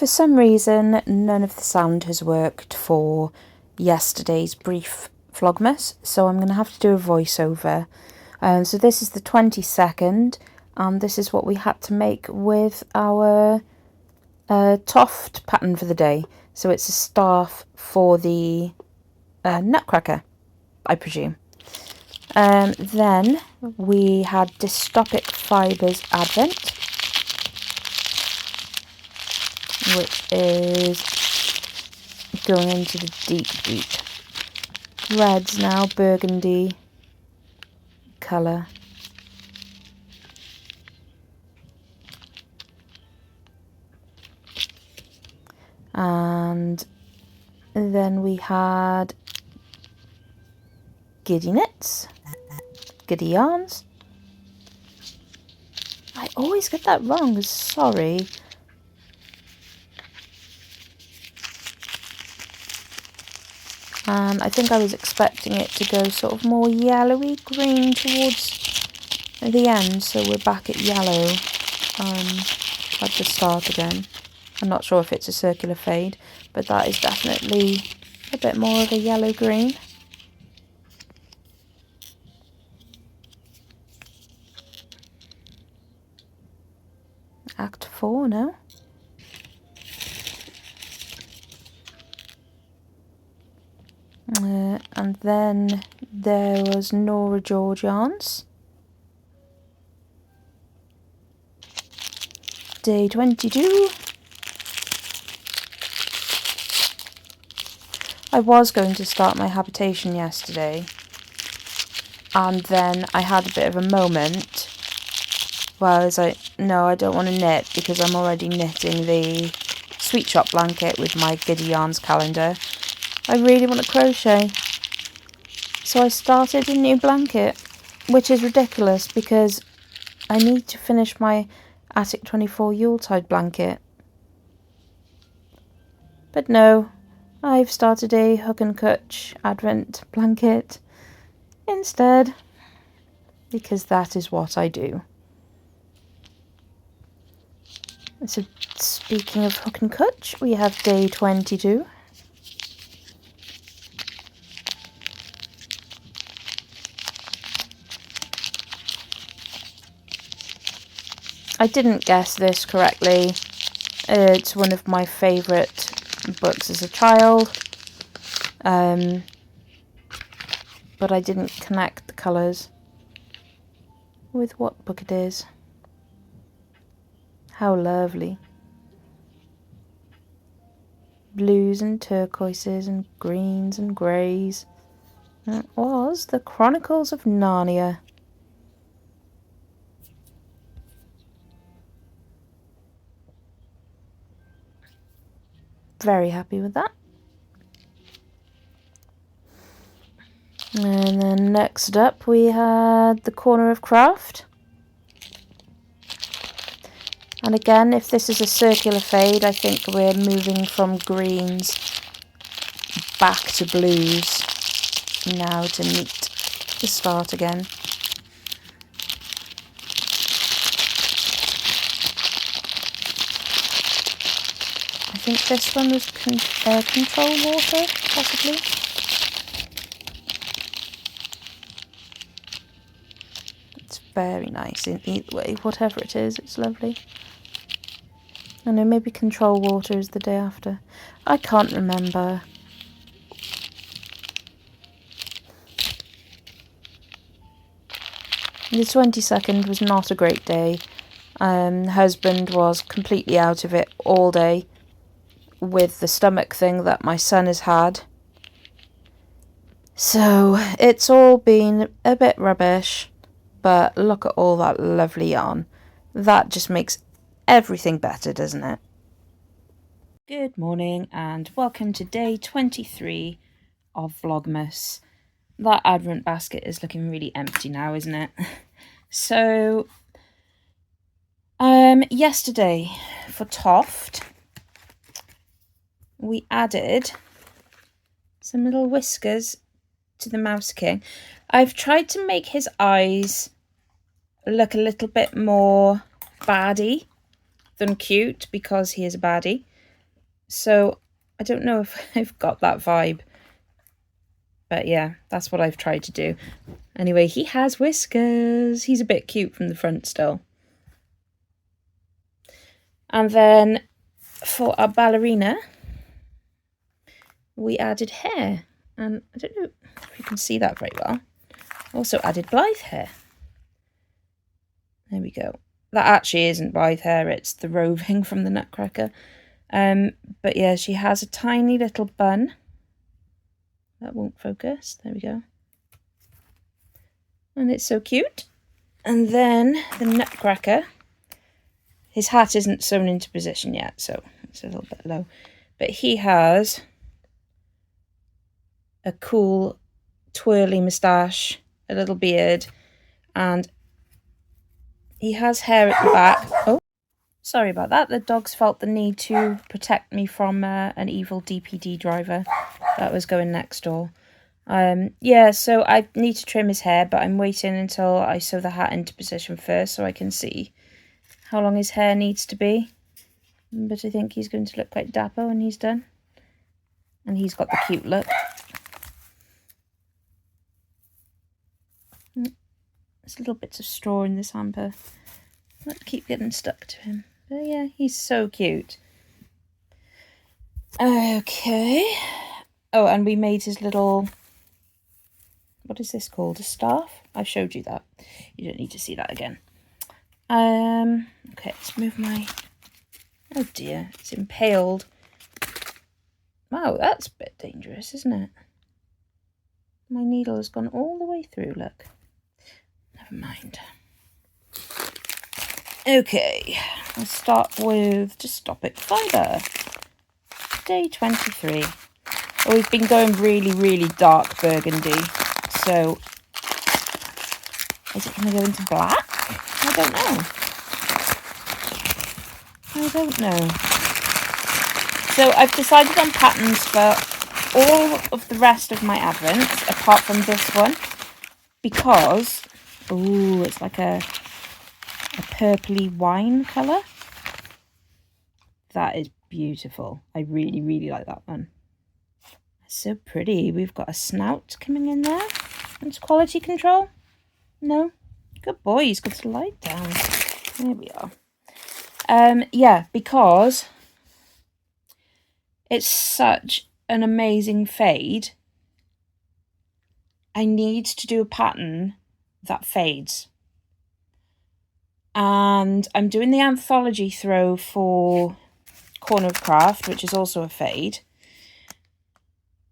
For some reason, none of the sound has worked for yesterday's brief Vlogmas, so I'm going to have to do a voiceover. So this is the 22nd, and this is what we had to make with our toft pattern for the day. So it's a staff for the nutcracker, I presume. Then we had dystopic fibres advent, which is going into the deep reds now, burgundy colour. And then we had giddy knits, giddy yarns. I always get that wrong, sorry. And I think I was expecting it to go sort of more yellowy green towards the end, so we're back at yellow at the start again. I'm not sure if it's a circular fade, but that is definitely a bit more of a yellow green. Act 4 now. And then there was Nora George yarns. Day 22. I was going to start my habitation yesterday, and then I had a bit of a moment where I was like, no, I don't want to knit because I'm already knitting the sweet shop blanket with my Giddy Yarns calendar. I really want to crochet. So I started a new blanket, which is ridiculous because I need to finish my Attic 24 Yuletide blanket. But no, I've started a hook and cutch Advent blanket instead, because that is what I do. So speaking of hook and cutch, we have day 22. I didn't guess this correctly. It's one of my favourite books as a child, but I didn't connect the colours with what book it is. How lovely. Blues and turquoises and greens and greys. It was The Chronicles of Narnia. Very happy with that. And then next up we had The Corner of Craft. And again, if this is a circular fade, I think we're moving from greens back to blues now to meet the start again. I think this one was control water, possibly. It's very nice in either way, whatever it is, it's lovely. I know, maybe control water is the day after. I can't remember. The 22nd was not a great day. Husband was completely out of it all day with the stomach thing that my son has had. So it's all been a bit rubbish, but look at all that lovely yarn. That just makes everything better, doesn't it? Good morning and welcome to day 23 of Vlogmas. That Advent basket is looking really empty now, isn't it? So, yesterday for Toft, we added some little whiskers to the Mouse King. I've tried to make his eyes look a little bit more baddie than cute because he is a baddie. So I don't know if I've got that vibe. But yeah, that's what I've tried to do. Anyway, he has whiskers. He's a bit cute from the front still. And then for our ballerina, we added hair. And I don't know if you can see that very well. Also added Blythe hair. There we go. That actually isn't Blythe hair, it's the roving from the Nutcracker. But yeah, she has a tiny little bun. That won't focus. There we go. And it's so cute. And then the Nutcracker. His hat isn't sewn into position yet, so it's a little bit low. But he has a cool twirly moustache, a little beard, and he has hair at the back. Oh, sorry about that. The dogs felt the need to protect me from an evil DPD driver that was going next door. Yeah, so I need to trim his hair, but I'm waiting until I sew the hat into position first so I can see how long his hair needs to be. But I think he's going to look quite dapper when he's done. And he's got the cute look. There's little bits of straw in this hamper. That keep getting stuck to him. But yeah, he's so cute. Okay. Oh, and we made his little... What is this called? A staff? I showed you that. You don't need to see that again. Okay, let's move my... Oh dear, it's impaled. Wow, that's a bit dangerous, isn't it? My needle has gone all the way through, look. Never mind. Okay, I'll start with Dystopic Fibre. Day 23. Oh, we've been going really, really dark burgundy. So, is it going to go into black? I don't know. So I've decided on patterns for all of the rest of my advents, apart from this one, because, ooh, it's like a purpley wine colour. That is beautiful. I really, really like that one. It's so pretty. We've got a snout coming in there. It's quality control. No? Good boy, he's got to lie down. There we are. Yeah, because it's such an amazing fade. I need to do a pattern that fades. And I'm doing the anthology throw for Corner of Craft, which is also a fade.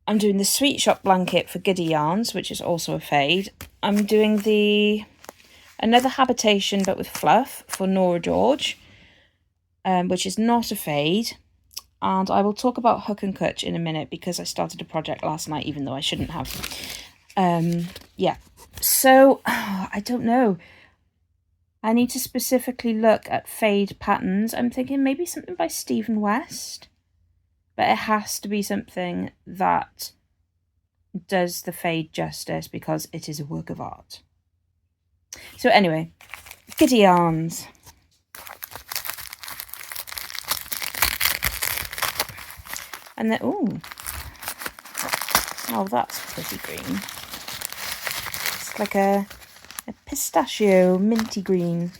I'm doing the Sweet Shop blanket for Giddy Yarns, which is also a fade. I'm doing another habitation but with fluff for Nora George, which is not a fade. And I will talk about Hook and Kutch in a minute because I started a project last night, even though I shouldn't have. Yeah, so I don't know. I need to specifically look at fade patterns. I'm thinking maybe something by Stephen West, but it has to be something that does the fade justice because it is a work of art. So anyway, Giddy Yarns. And then, ooh, oh, that's pretty green. It's like a pistachio minty green.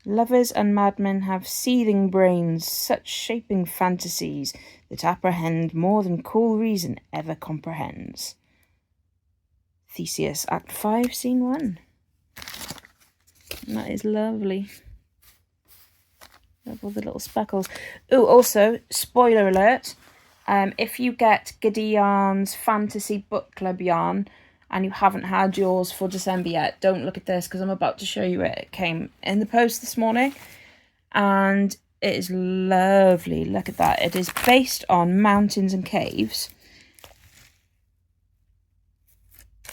Lovers and madmen have seething brains, such shaping fantasies that apprehend more than cool reason ever comprehends. Theseus, Act 5, Scene 1. And that is lovely. Love all the little speckles. Oh, also, spoiler alert, if you get Giddy Yarns Fantasy Book Club yarn and you haven't had yours for December yet, don't look at this because I'm about to show you it. It came in the post this morning and it is lovely. Look at that. It is based on mountains and caves.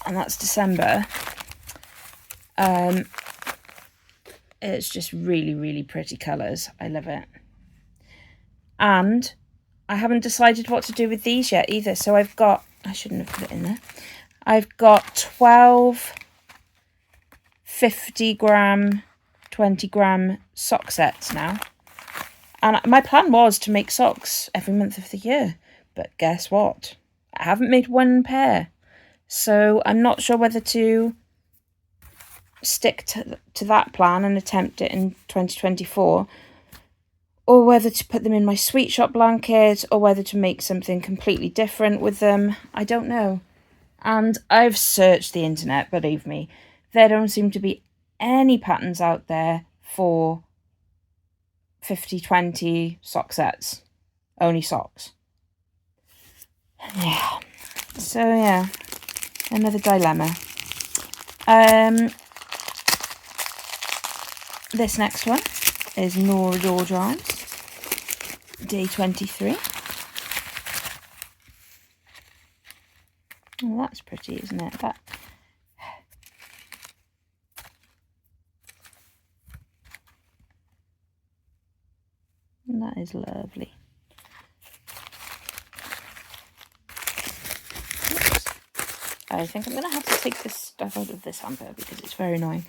And that's December. It's just really, really pretty colours. I love it. And I haven't decided what to do with these yet either. So I've got, I shouldn't have put it in there. I've got 12 50 gram, 20 gram sock sets now. And my plan was to make socks every month of the year. But guess what? I haven't made one pair. So I'm not sure whether to stick to that plan and attempt it in 2024, or whether to put them in my sweet shop blanket, or whether to make something completely different with them. I don't know. And I've searched the internet, believe me. There don't seem to be any patterns out there for 50-20 sock sets. Only socks. Yeah. So yeah, another dilemma. This next one is Nora Georgians, day 23. Oh, that's pretty, isn't it? That is lovely. Oops. I think I'm going to have to take this stuff out of this hamper because it's very annoying.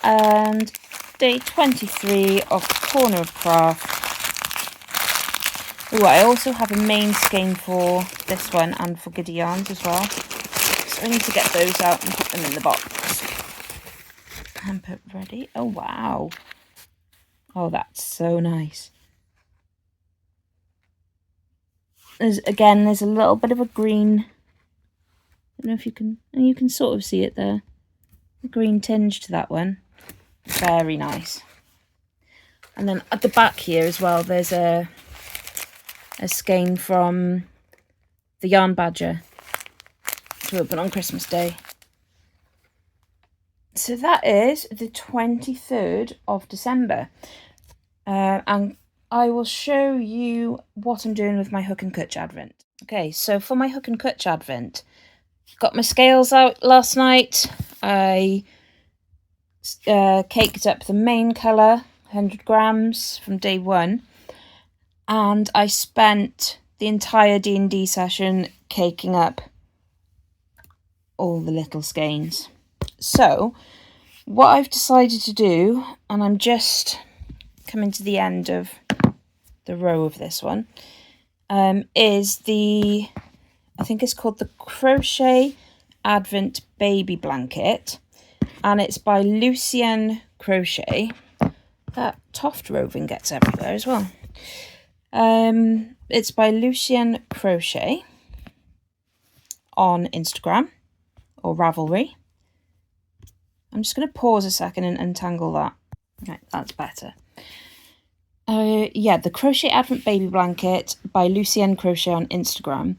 And day 23 of Corner of Craft. Oh, I also have a main skein for this one and for Giddy Yarns as well. So I need to get those out and put them in the box. Hamper ready. Oh, wow. Oh, that's so nice. There's a little bit of a green. I don't know if you can sort of see it there. A green tinge to that one. Very nice. And then at the back here as well, there's a skein from the Yarn Badger to open on Christmas Day. So that is the 23rd of December. And I will show you what I'm doing with my Hook and Cutch Advent. Okay, so for my Hook and Cutch Advent, got my scales out last night. I caked up the main colour, 100 grams from day one. And I spent the entire D&D session caking up all the little skeins. So, what I've decided to do, and I'm just coming to the end of the row of this one, is I think it's called the Crochet Advent Baby Blanket, and it's by Lucien Crochet. That Toft Roving gets everywhere as well. It's by Lucien Crochet on Instagram or Ravelry. I'm just going to pause a second and untangle that. Right, that's better. Yeah, the Crochet Advent Baby Blanket by Lucien Crochet on Instagram.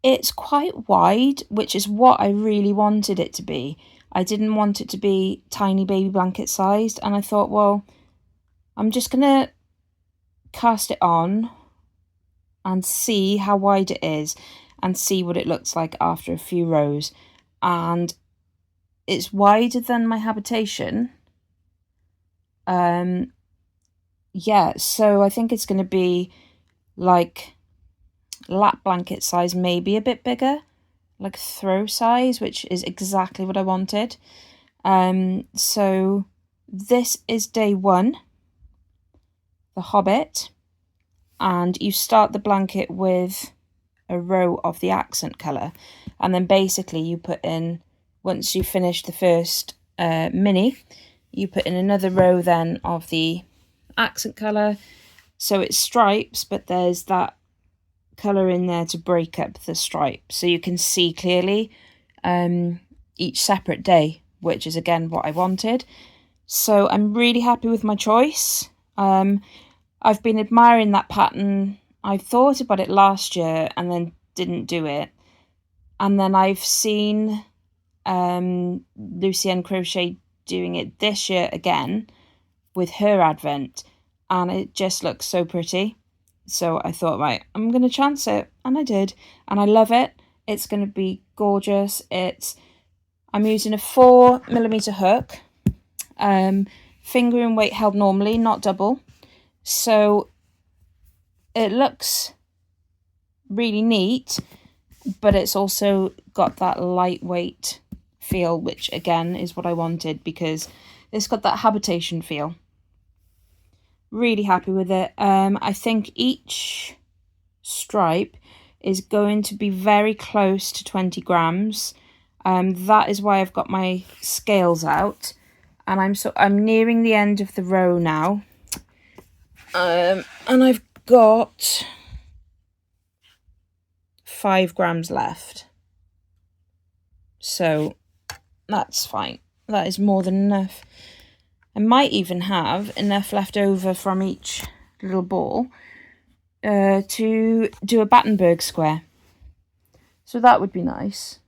It's quite wide, which is what I really wanted it to be. I didn't want it to be tiny baby blanket sized, and I thought, well, I'm just going to cast it on and see how wide it is and see what it looks like after a few rows. And it's wider than my habitation. Yeah, so I think it's going to be like lap blanket size, maybe a bit bigger, like throw size, which is exactly what I wanted. So this is day one, the Hobbit, and you start the blanket with a row of the accent colour, and then basically you put in, once you finish the first mini, you put in another row then of the accent colour, so it's stripes, but there's that colour in there to break up the stripe, so you can see clearly each separate day, which is again what I wanted. So I'm really happy with my choice. I've been admiring that pattern. I thought about it last year and then didn't do it, and then I've seen Lucien Crochet doing it this year again with her advent, and it just looks so pretty. So I thought, right, I'm going to chance it, and I did, and I love it. It's going to be gorgeous. I'm using a 4mm hook, finger and weight held normally, not double. So it looks really neat, but it's also got that lightweight feel, which again is what I wanted, because it's got that habitation feel. Really happy with it. I think each stripe is going to be very close to 20 grams. That is why I've got my scales out, and I'm nearing the end of the row now. And I've got 5 grams left. So that's fine. That is more than enough. I might even have enough left over from each little ball to do a Battenberg square. So that would be nice,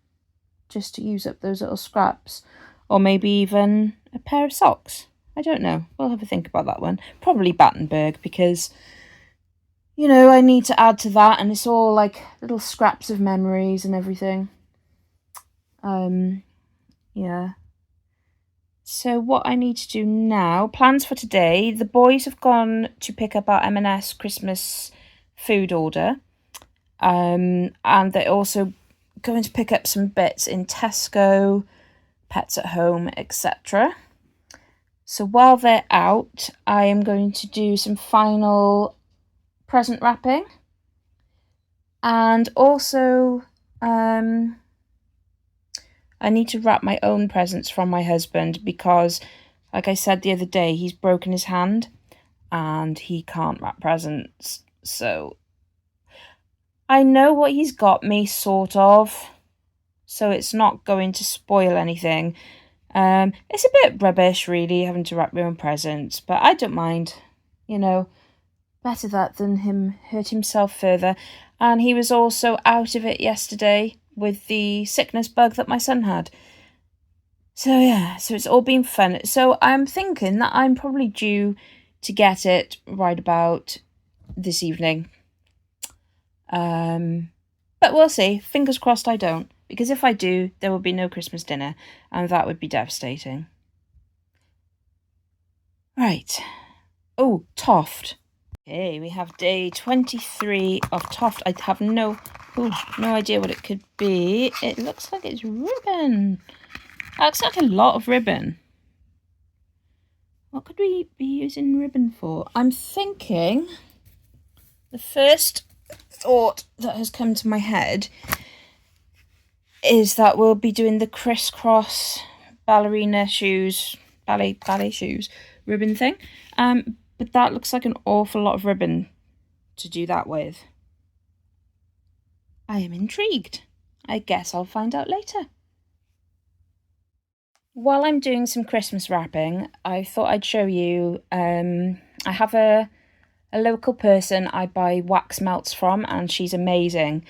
just to use up those little scraps. Or maybe even a pair of socks. I don't know. We'll have a think about that one. Probably Battenberg, because, you know, I need to add to that, and it's all like little scraps of memories and everything. Yeah. So what I need to do now, plans for today, the boys have gone to pick up our M&S Christmas food order. And they're also going to pick up some bits in Tesco, Pets at Home, etc. So while they're out, I am going to do some final present wrapping. And also, I need to wrap my own presents from my husband because, like I said the other day, he's broken his hand and he can't wrap presents. So I know what he's got me, sort of, so it's not going to spoil anything. It's a bit rubbish, really, having to wrap my own presents, but I don't mind. You know, better that than him hurt himself further. And he was also out of it yesterday with the sickness bug that my son had. So yeah, so it's all been fun. So I'm thinking that I'm probably due to get it right about this evening. But we'll see. Fingers crossed I don't. Because if I do, there will be no Christmas dinner. And that would be devastating. Right. Oh, Toft. Okay, we have day 23 of Toft. I have no idea what it could be. It looks like it's ribbon. That looks like a lot of ribbon. What could we be using ribbon for? I'm thinking the first thought that has come to my head is that we'll be doing the crisscross ballerina shoes, ballet shoes ribbon thing. But that looks like an awful lot of ribbon to do that with. I am intrigued. I guess I'll find out later. While I'm doing some Christmas wrapping, I thought I'd show you, I have a local person I buy wax melts from, and she's amazing.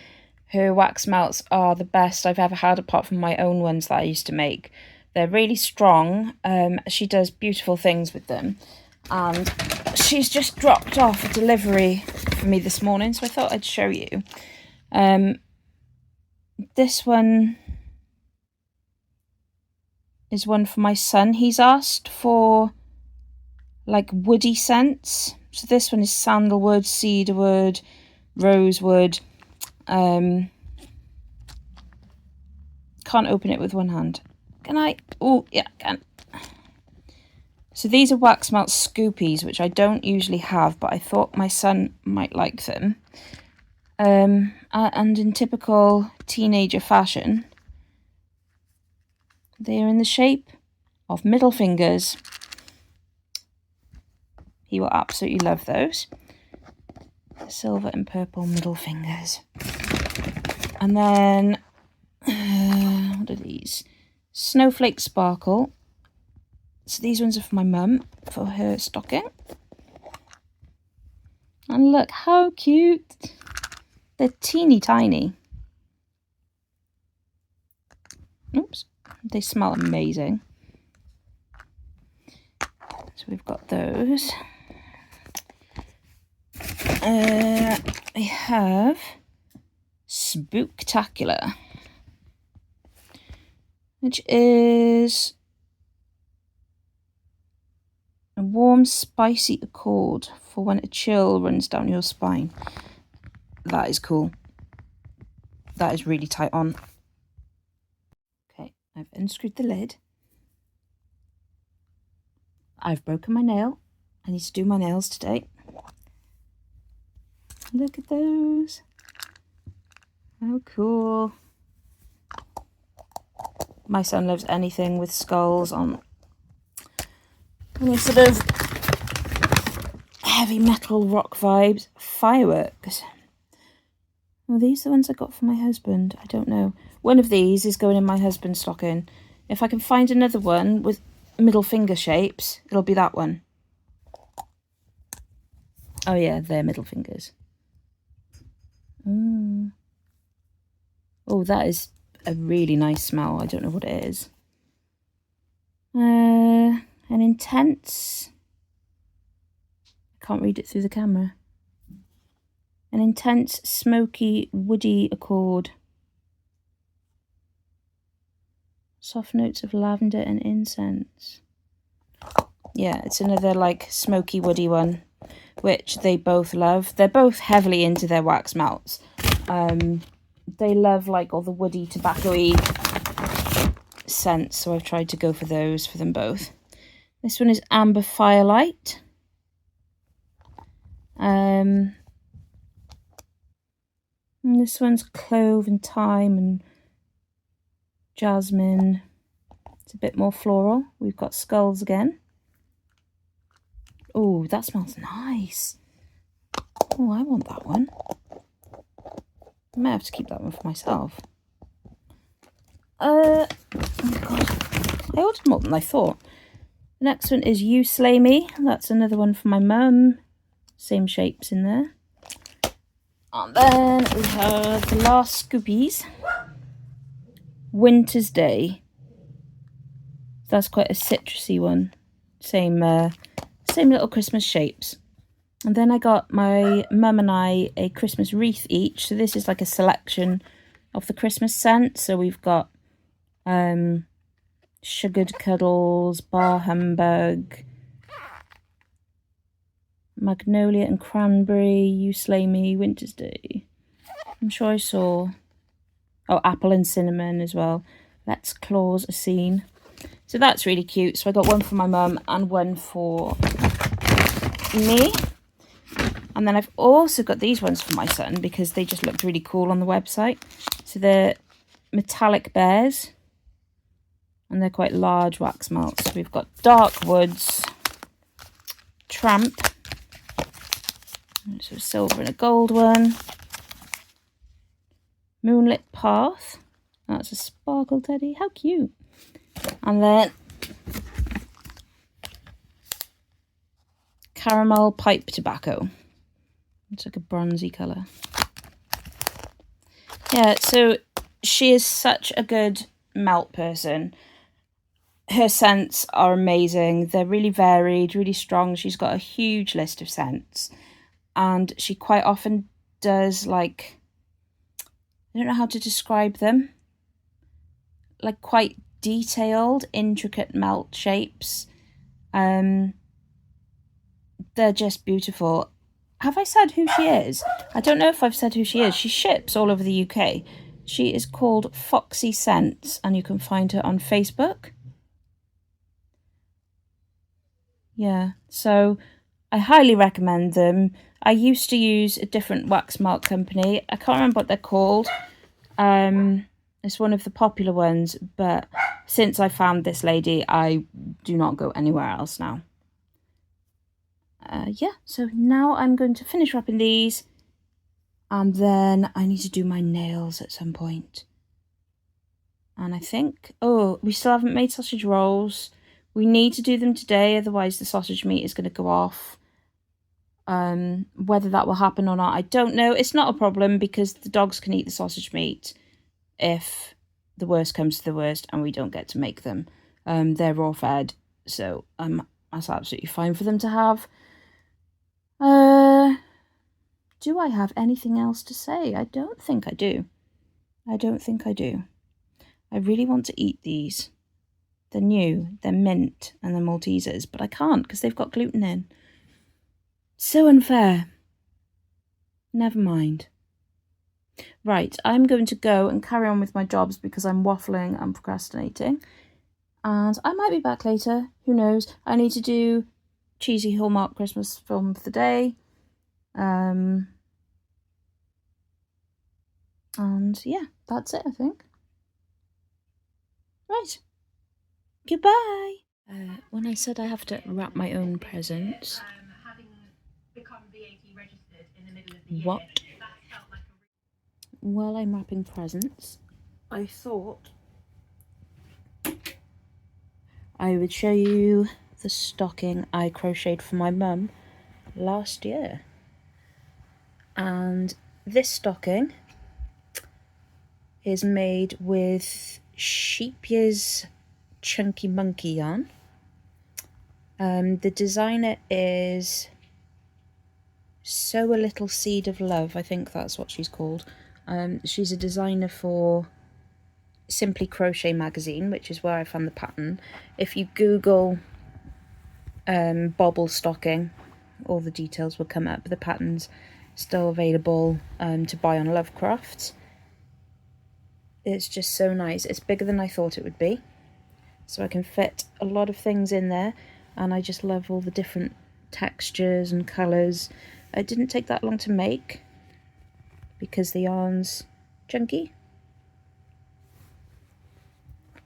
Her wax melts are the best I've ever had, apart from my own ones that I used to make. They're really strong. She does beautiful things with them. And she's just dropped off a delivery for me this morning, so I thought I'd show you. This one is one for my son. He's asked for like woody scents. So this one is sandalwood, cedarwood, rosewood. Can't open it with one hand. Can I? Oh, yeah, I can. So these are wax melt scoopies, which I don't usually have, but I thought my son might like them. And in typical teenager fashion, they are in the shape of middle fingers. He will absolutely love those. Silver and purple middle fingers. And then, what are these? Snowflake Sparkle. So these ones are for my mum, for her stocking. And look how cute. They're teeny tiny. Oops. They smell amazing. So we've got those. I have Spooktacular, which is a warm, spicy accord for when a chill runs down your spine. That is cool. That is really tight on. Okay, I've unscrewed the lid. I've broken my nail. I need to do my nails today. Look at those. How cool. My son loves anything with skulls on. Any sort of heavy metal rock vibes. Fireworks. Well, these are the ones I got for my husband. I don't know. One of these is going in my husband's stocking. If I can find another one with middle finger shapes, it'll be that one. Oh yeah, they're middle fingers. Oh, that is a really nice smell. I don't know what it is. An intense... I can't read it through the camera. An intense, smoky, woody accord. Soft notes of lavender and incense. Yeah, it's another like smoky, woody one, which they both love. They're both heavily into their wax melts. They love like all the woody, tobacco-y scents, so I've tried to go for those for them both. This one is Amber Firelight. And this one's clove and thyme and jasmine. It's a bit more floral. We've got skulls again. Oh, that smells nice. Oh, I want that one. I might have to keep that one for myself. Oh god, I ordered more than I thought. The next one is You Slay Me. That's another one for my mum. Same shapes in there. And then we have the last Scoopies. Winter's Day. That's quite a citrusy one. Same little Christmas shapes. And then I got my mum and I a Christmas wreath each. So this is like a selection of the Christmas scents. So we've got Sugared Cuddles, Bar Humbug, Magnolia and Cranberry, You Slay Me, Winter's Day. I'm sure I saw... Oh, Apple and Cinnamon as well. Let's Claus a Scene. So that's really cute. So I got one for my mum and one for me. And then I've also got these ones for my son because they just looked really cool on the website. So they're metallic bears. And they're quite large wax melts. So we've got Dark Woods, Tramp. So silver and a gold one. Moonlit Path. That's a sparkle teddy. How cute. And then Caramel Pipe Tobacco. It's like a bronzy colour. Yeah, so she is such a good melt person. Her scents are amazing. They're really varied, really strong. She's got a huge list of scents. And she quite often does like... I don't know how to describe them. Like quite detailed, intricate melt shapes. They're just beautiful. Have I said who she is? I don't know if I've said who she is. She ships all over the UK. She is called Foxy Scents, and you can find her on Facebook. Yeah, so I highly recommend them. I used to use a different wax melt company. I can't remember what they're called. It's one of the popular ones, but since I found this lady, I do not go anywhere else now. Yeah, so now I'm going to finish wrapping these, and then I need to do my nails at some point. And I think, oh, we still haven't made sausage rolls. We need to do them today, otherwise the sausage meat is going to go off. Whether that will happen or not, I don't know. It's not a problem because the dogs can eat the sausage meat if the worst comes to the worst and we don't get to make them. They're raw fed, so that's absolutely fine for them to have. Do I have anything else to say? I don't think I do. I really want to eat these. They're new, they're mint, and they're Maltesers, but I can't because they've got gluten in. So unfair. Never mind. Right, I'm going to go and carry on with my jobs because I'm waffling and procrastinating. And I might be back later, who knows. I need to do cheesy Hallmark Christmas film of the day. And yeah, that's it, I think. Right. Goodbye. When I said I have to wrap my own presents. What? While I'm wrapping presents, I thought I would show you the stocking I crocheted for my mum last year. And this stocking is made with sheep year's chunky monkey yarn. The designer is Sew a Little Seed of Love, I think that's what she's called. She's a designer for Simply Crochet magazine, which is where I found the pattern. If you Google bobble stocking, all the details will come up. The pattern's still available to buy on Lovecraft. It's just so nice. It's bigger than I thought it would be, so I can fit a lot of things in there, and I just love all the different textures and colours. It didn't take that long to make because the yarn's chunky.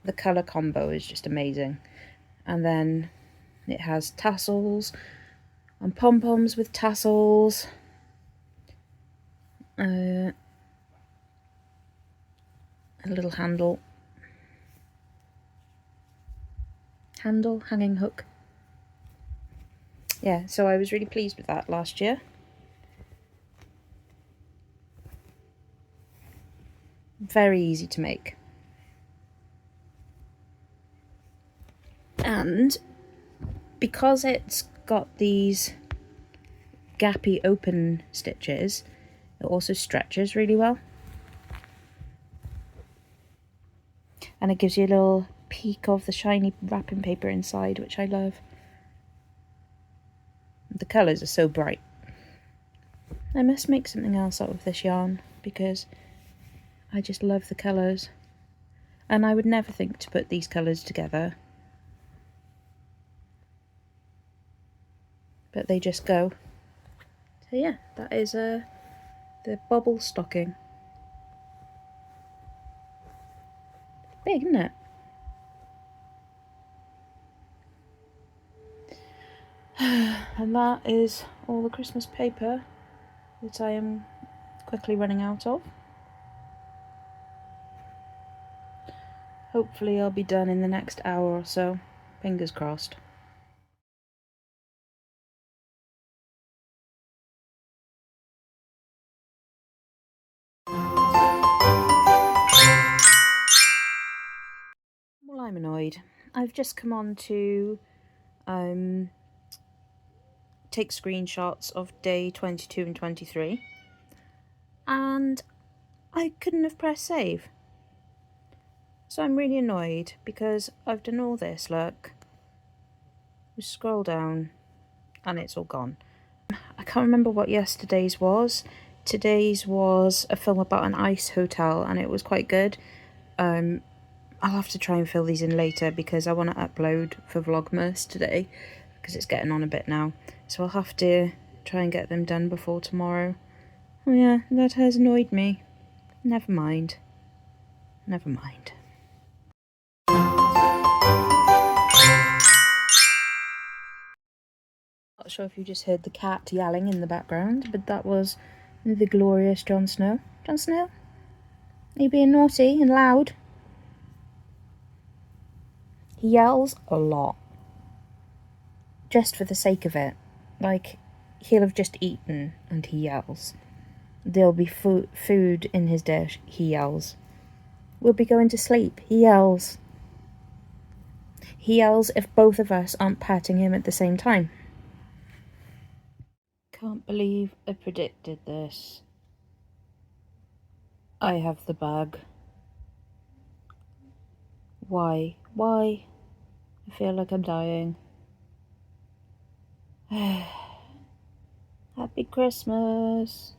The colour combo is just amazing. And then it has tassels and pom-poms with tassels. A little hanging hook. Yeah, so I was really pleased with that last year. Very easy to make. And because it's got these gappy open stitches, it also stretches really well. And it gives you a little peek of the shiny wrapping paper inside, which I love. The colours are so bright. I must make something else out of this yarn because I just love the colours. And I would never think to put these colours together. But they just go. So yeah, that is the bobble stocking. Big, isn't it? And that is all the Christmas paper that I am quickly running out of. Hopefully I'll be done in the next hour or so. Fingers crossed. Well, I'm annoyed. I've just come on to take screenshots of day 22 and 23, and I couldn't have pressed save. So I'm really annoyed because I've done all this, look. We scroll down and it's all gone. I can't remember what yesterday's was. Today's was a film about an ice hotel and it was quite good. I'll have to try and fill these in later because I want to upload for Vlogmas today because it's getting on a bit now. So I'll have to try and get them done before tomorrow. Oh yeah, that has annoyed me. Never mind. Never mind. Not sure if you just heard the cat yelling in the background, but that was the glorious Jon Snow. Jon Snow? Are you being naughty and loud? He yells a lot. Just for the sake of it. Like, he'll have just eaten and he yells. There'll be food in his dish, he yells. We'll be going to sleep, he yells. He yells if both of us aren't patting him at the same time. Can't believe I predicted this. I have the bug. Why? Why? I feel like I'm dying. Happy Christmas.